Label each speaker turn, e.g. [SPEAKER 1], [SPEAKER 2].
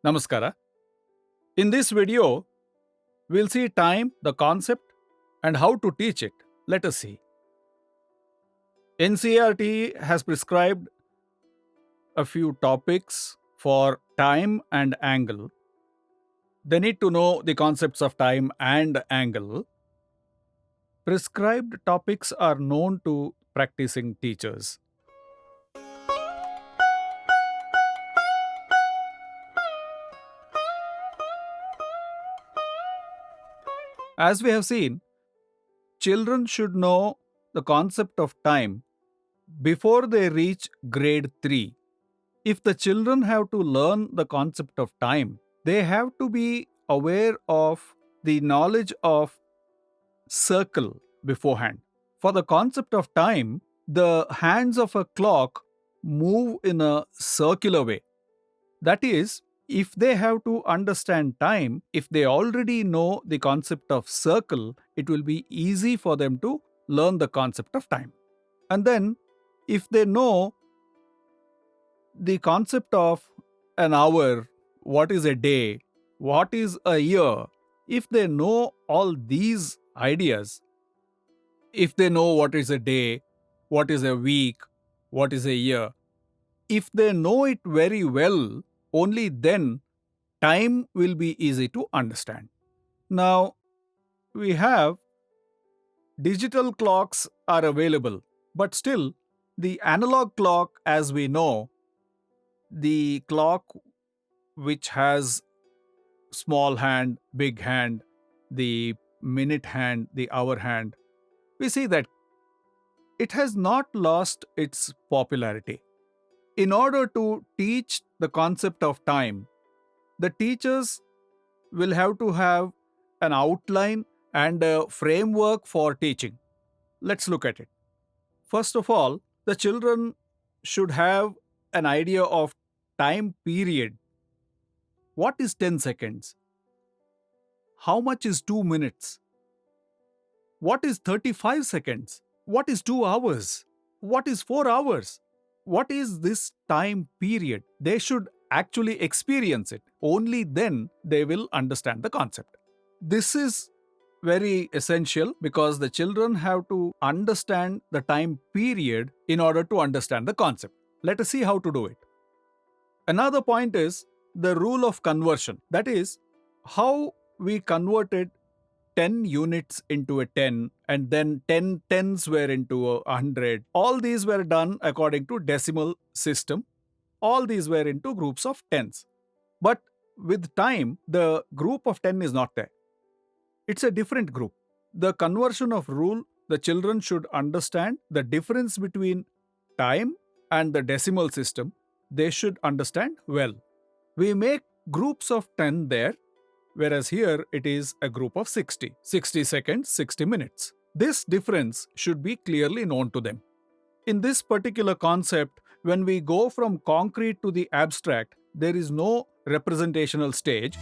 [SPEAKER 1] Namaskara. In this video, we'll see time, the concept, and how to teach it. Let us see. NCERT has prescribed a few topics for time and angle. They need to know the concepts of time and angle. Prescribed topics are known to practicing teachers. As we have seen, children should know the concept of time before they reach grade 3. If the children have to learn the concept of time, they have to be aware of the knowledge of circle beforehand. For the concept of time, the hands of a clock move in a circular way. That is, if they have to understand time, if they already know the concept of circle, it will be easy for them to learn the concept of time. And then, if they know the concept of an hour, what is a day, what is a year, if they know all these ideas, if they know what is a day, what is a week, what is a year, if they know it very well, only then time will be easy to understand. Now, we have digital clocks are available, but still, the analog clock, as we know, the clock which has small hand, big hand, the minute hand, the hour hand, we see that it has not lost its popularity. In order to teach the concept of time, the teachers will have to have an outline and a framework for teaching. Let's look at it. First of all, the children should have an idea of time period. What is 10 seconds? How much is 2 minutes? What is 35 seconds? What is 2 hours? What is 4 hours? What is this time period? They should actually experience it. Only then they will understand the concept. This is very essential because the children have to understand the time period in order to understand the concept. Let us see how to do it. Another point is the rule of conversion. That is, how we converted 10 units into a 10 and then 10 tens were into a 100. All these were done according to decimal system. All these were into groups of tens. But with time, the group of 10 is not there. It's a different group. The conversion of rule, the children should understand the difference between time and the decimal system. They should understand well. We make groups of 10 there, whereas here it is a group of 60. 60 seconds, 60 minutes. This difference should be clearly known to them. In this particular concept, when we go from concrete to the abstract, there is no representational stage.